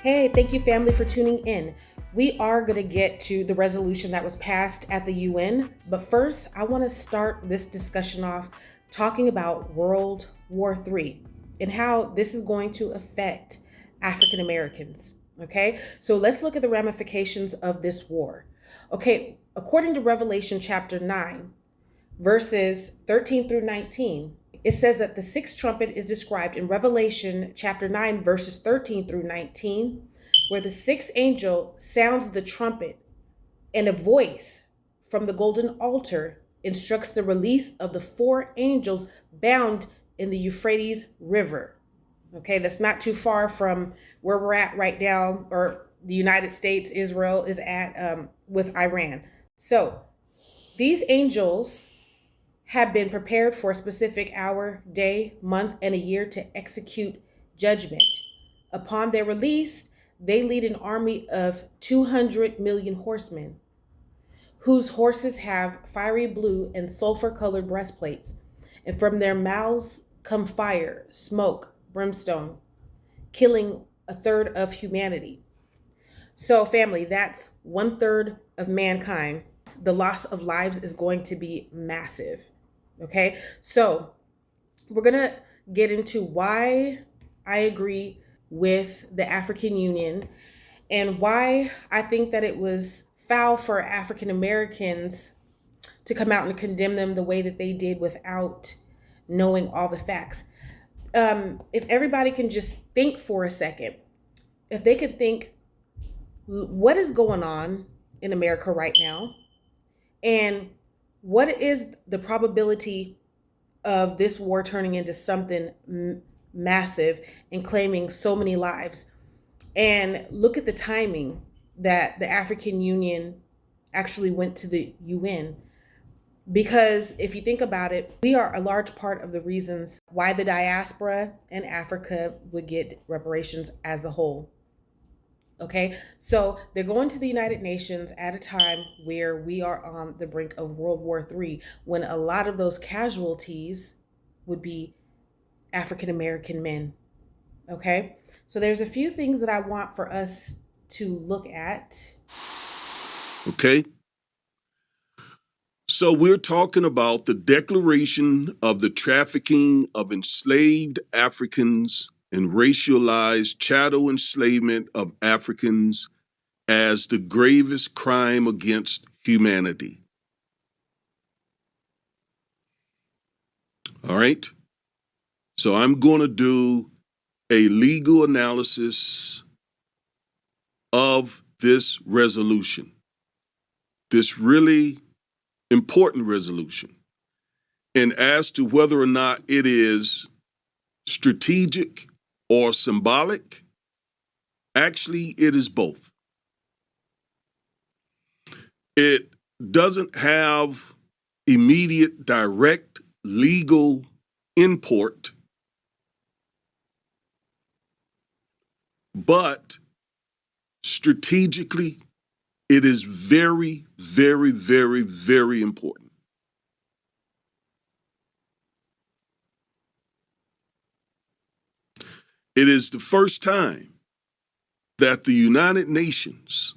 Hey, thank you, family, for tuning in. We are going to get to the resolution that was passed at the UN, but first, I want to start this discussion off talking about World War III and how this is going to affect African Americans. Okay, so let's look at the ramifications of this war. Okay, according to Revelation chapter 9, verses 13 through 19, it says that the sixth trumpet is described in Revelation chapter 9, verses 13 through 19, where the sixth angel sounds the trumpet, and a voice from the golden altar instructs the release of the four angels bound in the Euphrates River. Okay, that's not too far from where we're at right now, or the United States, Israel is at with Iran. So these angels have been prepared for a specific hour, day, month, and a year to execute judgment. Upon their release, they lead an army of 200 million horsemen, whose horses have fiery blue and sulfur colored breastplates. And from their mouths come fire, smoke, brimstone, killing a third of humanity. So, family, that's one third of mankind. The loss of lives is going to be massive. Okay, so we're gonna get into why I agree with the African Union and why I think that it was foul for African Americans to come out and condemn them the way that they did without knowing all the facts. If everybody can just think for a second, if they could think, what is going on in America right now? And what is the probability of this war turning into something massive and claiming so many lives? And look at the timing that the African Union actually went to the UN. Because if you think about it, we are a large part of the reasons why the diaspora and Africa would get reparations as a whole. Okay, so they're going to the United Nations at a time where we are on the brink of World War III, when a lot of those casualties would be African American men. Okay, so there's a few things that I want for us to look at. Okay. So we're talking about the declaration of the trafficking of enslaved Africans and racialized chattel enslavement of Africans as the gravest crime against humanity. All right. So I'm going to do a legal analysis of this resolution, this really important resolution, and as to whether or not it is strategic or symbolic. Actually, it is both. It doesn't have immediate direct legal import, but strategically, it is very, very, very, very important. It is the first time that the United Nations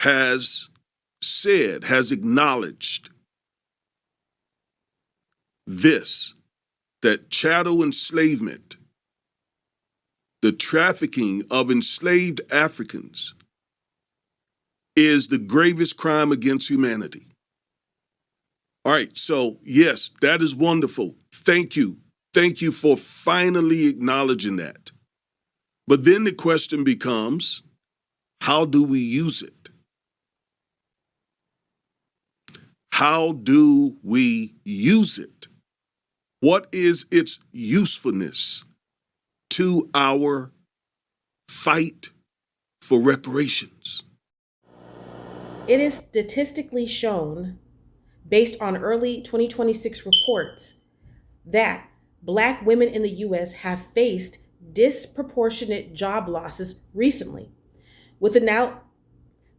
has acknowledged this, that chattel enslavement, the trafficking of enslaved Africans, is the gravest crime against humanity. All right, so yes, that is wonderful. Thank you. Thank you for finally acknowledging that. But then the question becomes, how do we use it? How do we use it? What is its usefulness to our fight for reparations? It is statistically shown, based on early 2026 reports, that Black women in the US have faced disproportionate job losses recently, with,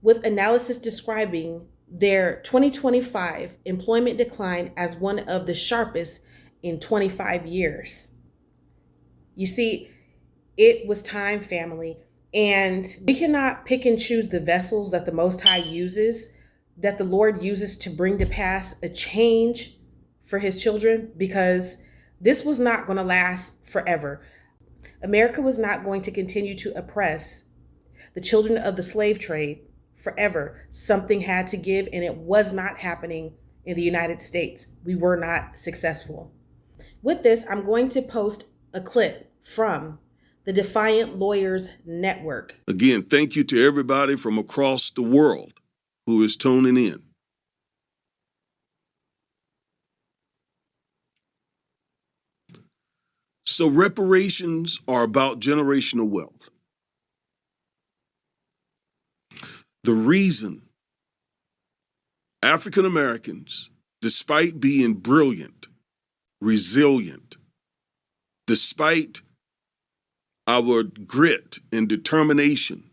with analysis describing their 2025 employment decline as one of the sharpest in 25 years. You see, it was time, family. And we cannot pick and choose the vessels that the Most High uses, that the Lord uses to bring to pass a change for his children, because this was not going to last forever. America was not going to continue to oppress the children of the slave trade forever. Something had to give, and it was not happening in the United States. We were not successful. With this, I'm going to post a clip from the Defiant Lawyers Network. Again, thank you to everybody from across the world who is tuning in. So reparations are about generational wealth. The reason African Americans, despite being brilliant, resilient, despite our grit and determination,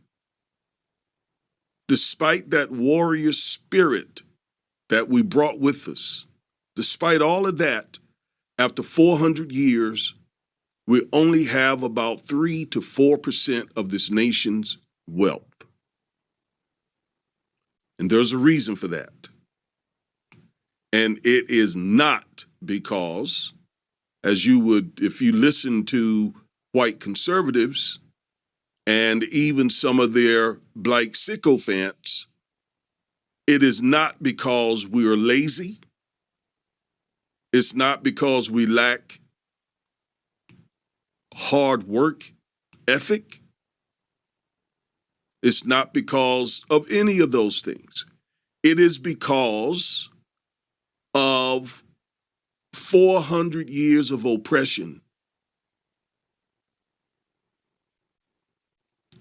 despite that warrior spirit that we brought with us, despite all of that, after 400 years, we only have about 3 to 4% of this nation's wealth. And there's a reason for that. And it is not because, as you would, if you listen to white conservatives and even some of their black sycophants, it is not because we are lazy. It's not because we lack hard work ethic. It's not because of any of those things. It is because of 400 years of oppression,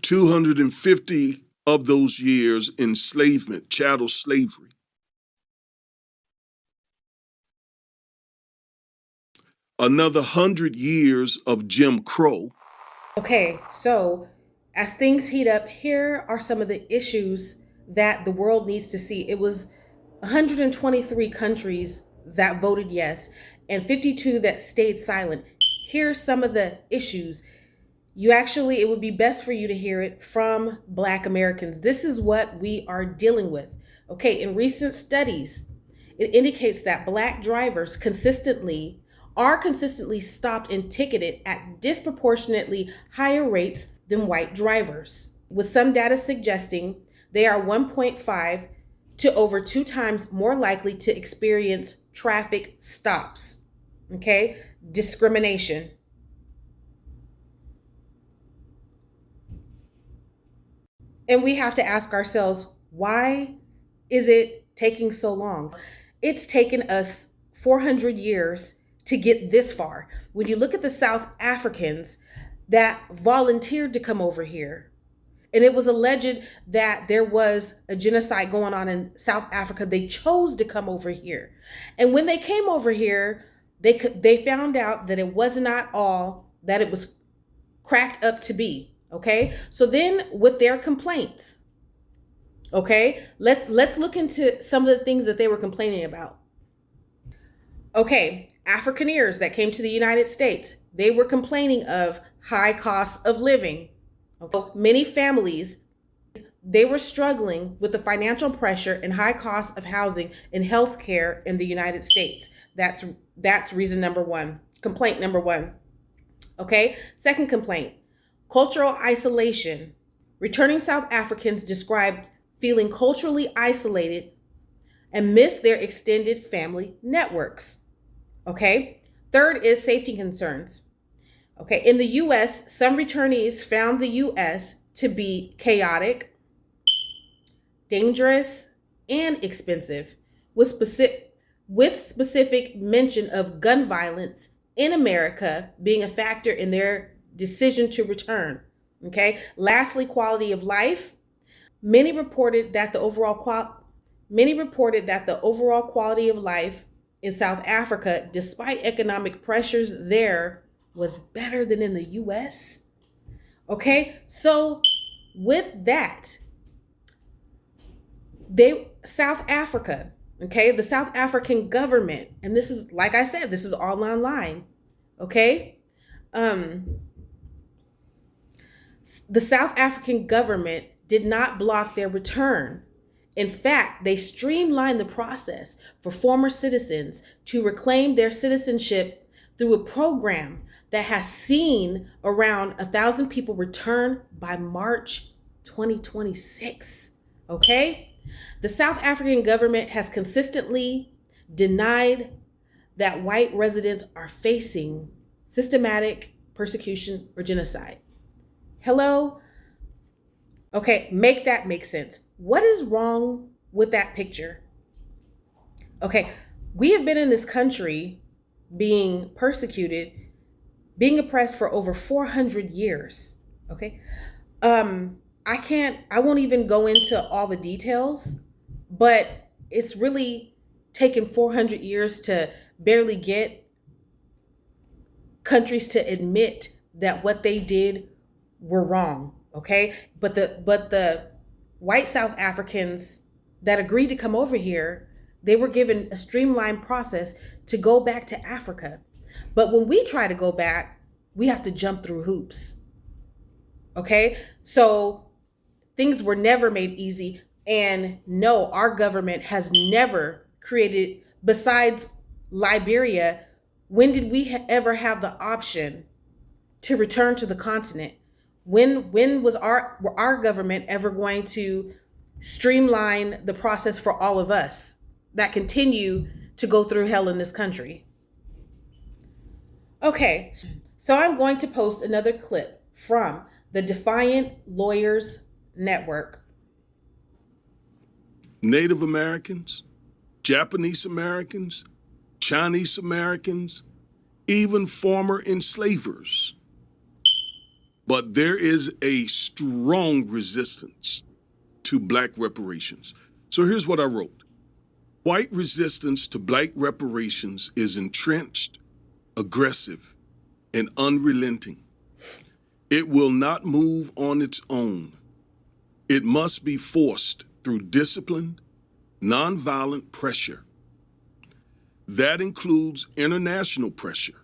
250 of those years enslavement, chattel slavery. Another 100 years of Jim Crow. Okay, so as things heat up, here are some of the issues that the world needs to see. It was 123 countries that voted yes and 52 that stayed silent. Here's some of the issues. It would be best for you to hear it from Black Americans. This is what we are dealing with. Okay, in recent studies, it indicates that Black drivers are consistently stopped and ticketed at disproportionately higher rates than white drivers, with some data suggesting they are 1.5 to over 2 times more likely to experience traffic stops. Okay, discrimination. And we have to ask ourselves, why is it taking so long? It's taken us 400 years to get this far. When you look at the South Africans that volunteered to come over here, and it was alleged that there was a genocide going on in South Africa, they chose to come over here. And when they came over here, they found out that it was not all that it was cracked up to be. Okay, so then with their complaints, okay, let's look into some of the things that they were complaining about. Okay, Afrikaners that came to the United States, they were complaining of high costs of living. Okay. Many families, they were struggling with the financial pressure and high costs of housing and health care in the United States. That's reason number one, complaint number one. Okay, second complaint, cultural isolation. Returning South Africans described feeling culturally isolated and miss their extended family networks. Okay. Third is safety concerns. Okay. In the U.S., some returnees found the U.S. to be chaotic, dangerous, and expensive, with specific mention of gun violence in America being a factor in their decision to return. Okay. Lastly, quality of life. Many reported that the overall quality of life in South Africa, despite economic pressures there, was better than in the US. Okay, so with that, South Africa, okay, the South African government, and this is, like I said, this is all online, okay? The South African government did not block their return. In fact, they streamlined the process for former citizens to reclaim their citizenship through a program that has seen around 1,000 people return by March 2026. Okay? The South African government has consistently denied that white residents are facing systematic persecution or genocide. Hello? Okay, make that make sense. What is wrong with that picture? Okay, we have been in this country being persecuted, being oppressed for over 400 years. Okay. I won't even go into all the details, but it's really taken 400 years to barely get countries to admit that what they did were wrong. Okay. But the white South Africans that agreed to come over here, they were given a streamlined process to go back to Africa. But when we try to go back, we have to jump through hoops. Okay? So things were never made easy. And no, our government has never created, besides Liberia, when did we ever have the option to return to the continent? When was our government ever going to streamline the process for all of us that continue to go through hell in this country? Okay, so I'm going to post another clip from the Defiant Lawyers Network. Native Americans, Japanese Americans, Chinese Americans, even former enslavers. But there is a strong resistance to Black reparations. So here's what I wrote. White resistance to Black reparations is entrenched, aggressive, and unrelenting. It will not move on its own. It must be forced through disciplined, nonviolent pressure. That includes international pressure,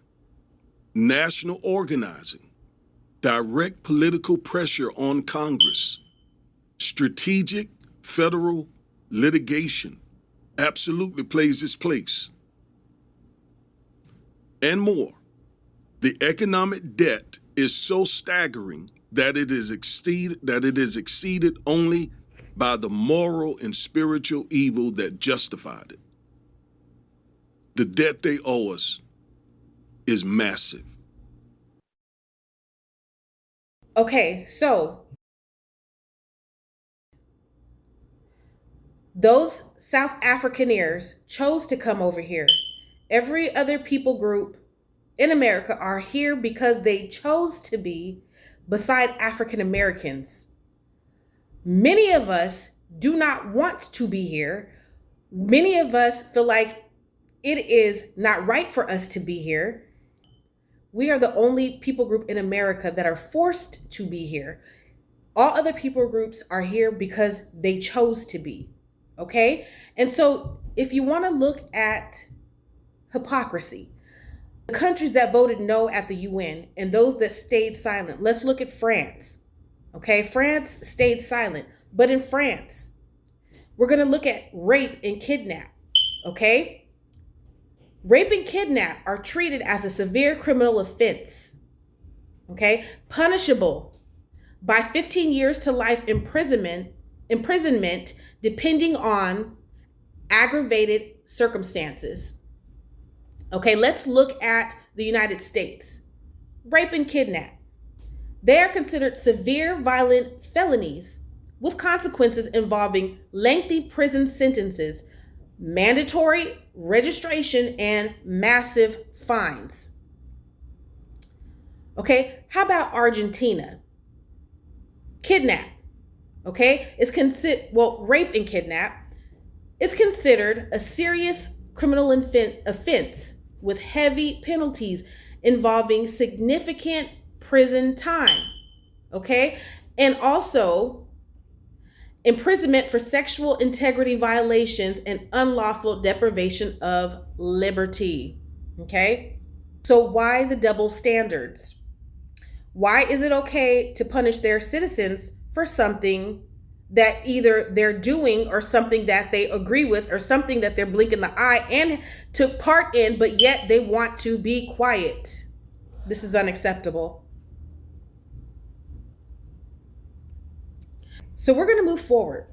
national organizing, direct political pressure on Congress, strategic federal litigation absolutely plays its place, and more. The economic debt is so staggering that it is exceeded only by the moral and spiritual evil that justified it. The debt they owe us is massive. Okay, so those South Africaneers chose to come over here. Every other people group in America are here because they chose to be, beside African Americans. Many of us do not want to be here. Many of us feel like it is not right for us to be here. We are the only people group in America that are forced to be here. All other people groups are here because they chose to be. Okay? And so if you want to look at hypocrisy, the countries that voted no at the UN and those that stayed silent, let's look at France. Okay? France stayed silent. But in France, we're going to look at rape and kidnap. Okay? Rape and kidnap are treated as a severe criminal offense, okay? Punishable by 15 years to life imprisonment, depending on aggravated circumstances. Okay, let's look at the United States. Rape and kidnap. They are considered severe violent felonies with consequences involving lengthy prison sentences, mandatory registration, and massive fines. Okay, how about Argentina? Kidnap. Okay, rape and kidnap is considered a serious criminal offense with heavy penalties involving significant prison time. Okay, and also imprisonment for sexual integrity violations and unlawful deprivation of liberty. Okay? So why the double standards? Why is it okay to punish their citizens for something that either they're doing or something that they agree with or something that they're blinking the eye and took part in, but yet they want to be quiet? This is unacceptable. So we're going to move forward.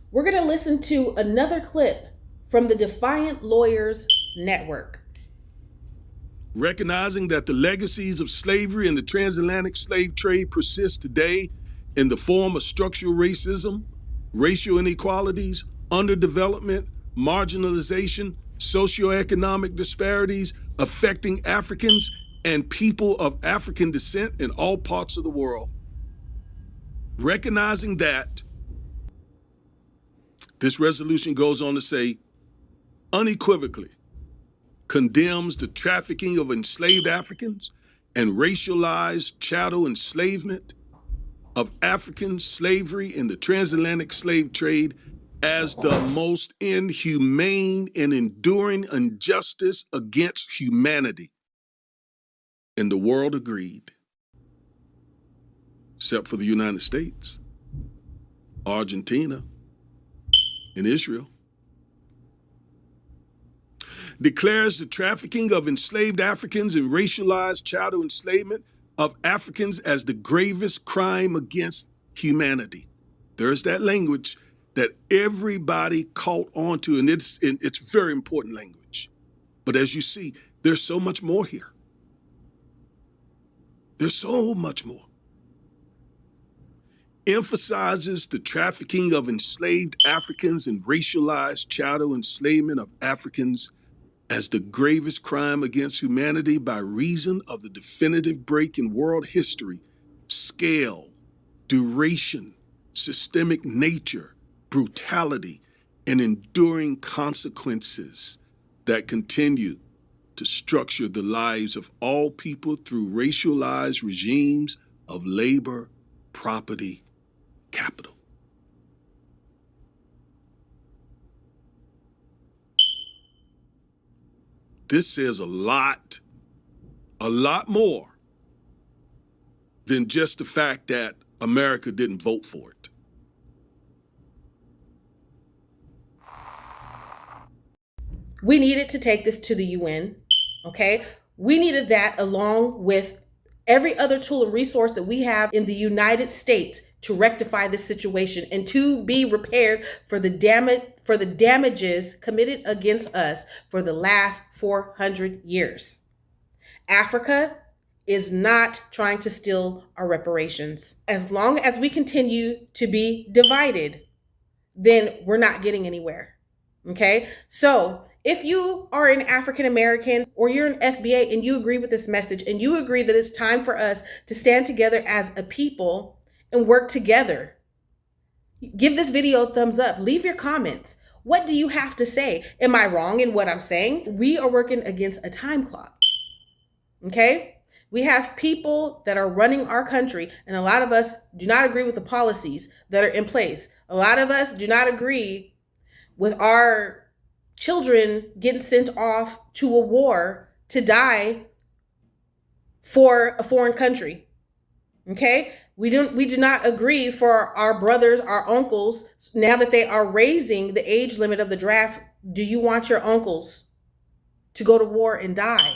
We're going to listen to another clip from the Defiant Lawyers Network. Recognizing that the legacies of slavery and the transatlantic slave trade persist today in the form of structural racism, racial inequalities, underdevelopment, marginalization, socioeconomic disparities affecting Africans and people of African descent in all parts of the world. Recognizing that, this resolution goes on to say, unequivocally condemns the trafficking of enslaved Africans and racialized chattel enslavement of African slavery in the transatlantic slave trade as the most inhumane and enduring injustice against humanity. And the world agreed, except for the United States, Argentina, and Israel. Declares the trafficking of enslaved Africans and racialized chattel enslavement of Africans as the gravest crime against humanity. There's that language that everybody caught on to, and it's very important language. But as you see, there's so much more here. There's so much more. Emphasizes the trafficking of enslaved Africans and racialized chattel enslavement of Africans as the gravest crime against humanity by reason of the definitive break in world history, scale, duration, systemic nature, brutality, and enduring consequences that continue to structure the lives of all people through racialized regimes of labor, property, capital. This says a lot more than just the fact that America didn't vote for it. We needed to take this to the UN, okay? We needed that along with every other tool and resource that we have in the United States to rectify this situation and to be repaired for the damages committed against us for the last 400 years. Africa is not trying to steal our reparations. As long as we continue to be divided, then we're not getting anywhere. Okay? So if you are an African American or you're an FBA and you agree with this message and you agree that it's time for us to stand together as a people and work together, give this video a thumbs up. Leave your comments. What do you have to say? Am I wrong in what I'm saying? We are working against a time clock. Okay? We have people that are running our country, and a lot of us do not agree with the policies that are in place. A lot of us do not agree with our children getting sent off to a war to die for a foreign country. Okay? We do not agree for our brothers, our uncles, now that they are raising the age limit of the draft. Do you want your uncles to go to war and die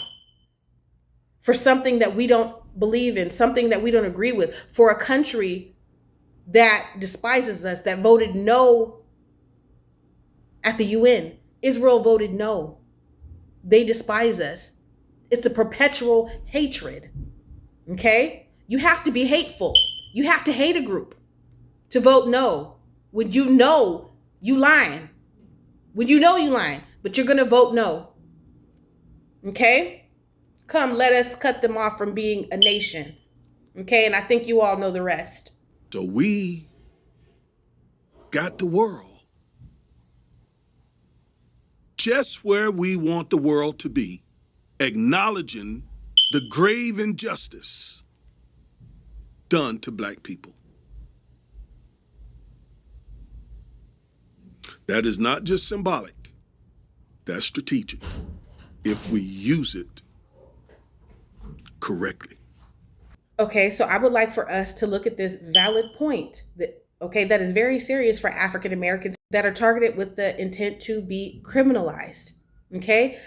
for something that we don't believe in, something that we don't agree with, for a country that despises us, that voted no at the UN? Israel voted no. They despise us. It's a perpetual hatred. Okay? You have to be hateful. You have to hate a group to vote no. When you know you lying. When you know you lying, but you're going to vote no. Okay? Come, let us cut them off from being a nation. Okay? And I think you all know the rest. So we got the world just where we want the world to be, acknowledging the grave injustice done to Black people. That is not just symbolic, that's strategic if we use it correctly. Okay, so I would like for us to look at this valid point that is very serious for African Americans that are targeted with the intent to be criminalized. Okay?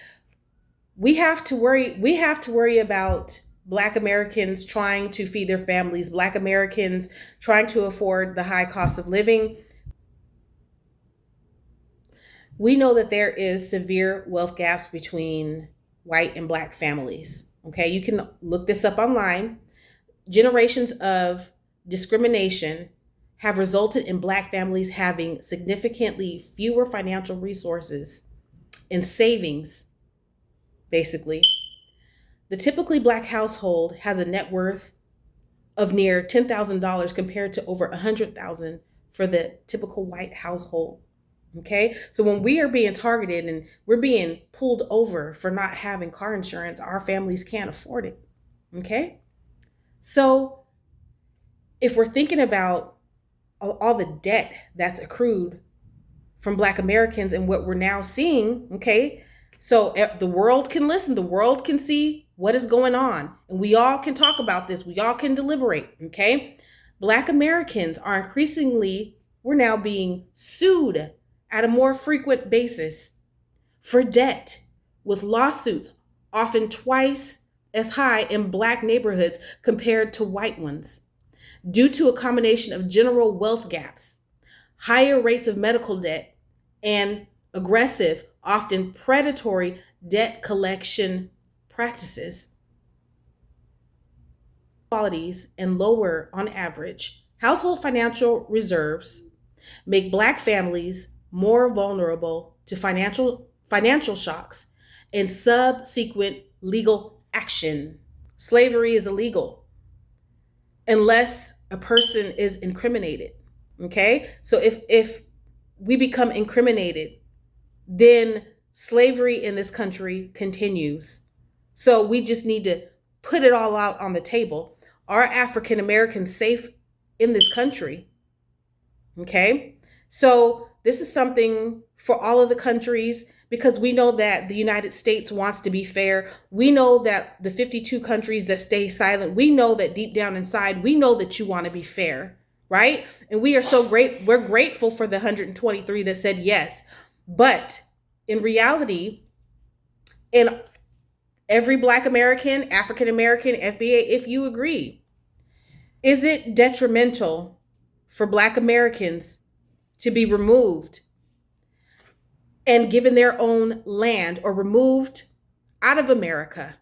We have to worry about Black Americans trying to feed their families, Black Americans trying to afford the high cost of living. We know that there is severe wealth gaps between white and Black families. Okay, you can look this up online. Generations of discrimination have resulted in Black families having significantly fewer financial resources and savings, basically. The typically Black household has a net worth of near $10,000 compared to over $100,000 for the typical white household. Okay, so when we are being targeted and we're being pulled over for not having car insurance, our families can't afford it. Okay, so if we're thinking about all the debt that's accrued from Black Americans and what we're now seeing, okay, so the world can listen, the world can see what is going on, and we all can talk about this, we all can deliberate, okay? Black Americans are increasingly, we're now being sued at a more frequent basis for debt, with lawsuits often twice as high in Black neighborhoods compared to white ones, due to a combination of general wealth gaps, higher rates of medical debt, and aggressive, often predatory debt collection practices. Qualities and lower on average household financial reserves make Black families more vulnerable to financial shocks and subsequent legal action. Slavery is illegal unless a person is incriminated. Okay? So if we become incriminated, then slavery in this country continues. So we just need to put it all out on the table. Are African Americans safe in this country? Okay? So this is something for all of the countries, because we know that the United States wants to be fair. We know that the 52 countries that stay silent, we know that deep down inside, we know that you want to be fair, right? And we are we're grateful for the 123 that said yes. But in reality, in every Black American, African American, FBA, if you agree, is it detrimental for Black Americans to be removed and given their own land or removed out of America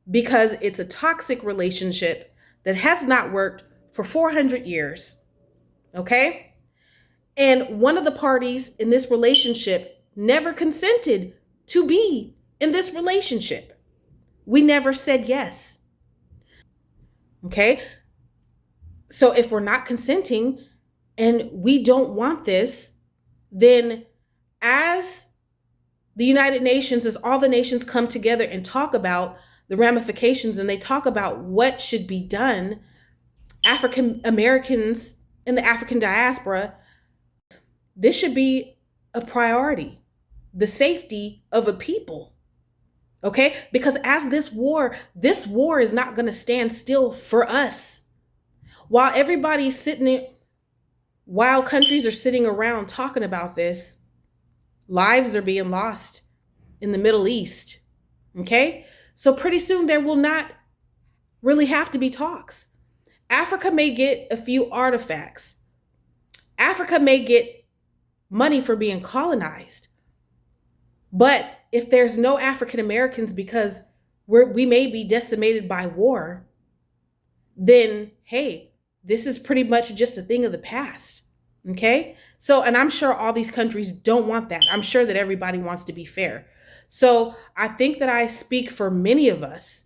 because it's a toxic relationship that has not worked for 400 years? Okay? And one of the parties in this relationship never consented to be in this relationship. We never said yes. Okay? So if we're not consenting and we don't want this, then as the United Nations, as all the nations come together and talk about the ramifications and they talk about what should be done, African Americans in the African diaspora, this should be a priority. The safety of a people. Okay? Because as this war is not going to stand still for us. While everybody's while countries are sitting around talking about this, lives are being lost in the Middle East. Okay? So pretty soon there will not really have to be talks. Africa may get a few artifacts. Africa may get money for being colonized. But if there's no African Americans because we may be decimated by war, then hey, this is pretty much just a thing of the past. Okay? So, and I'm sure all these countries don't want that. I'm sure that everybody wants to be fair. So I think that I speak for many of us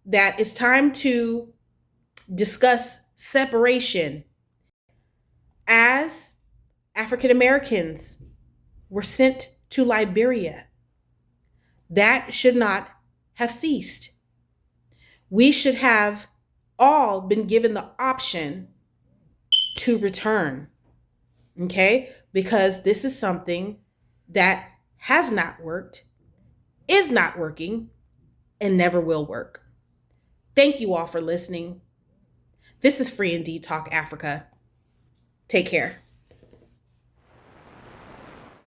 that it's time to discuss separation. As African Americans were sent to Liberia, that should not have ceased. We should have all been given the option to return, okay? Because this is something that has not worked, is not working, and never will work. Thank you all for listening. This is Free Indeed Talk Africa. Take care.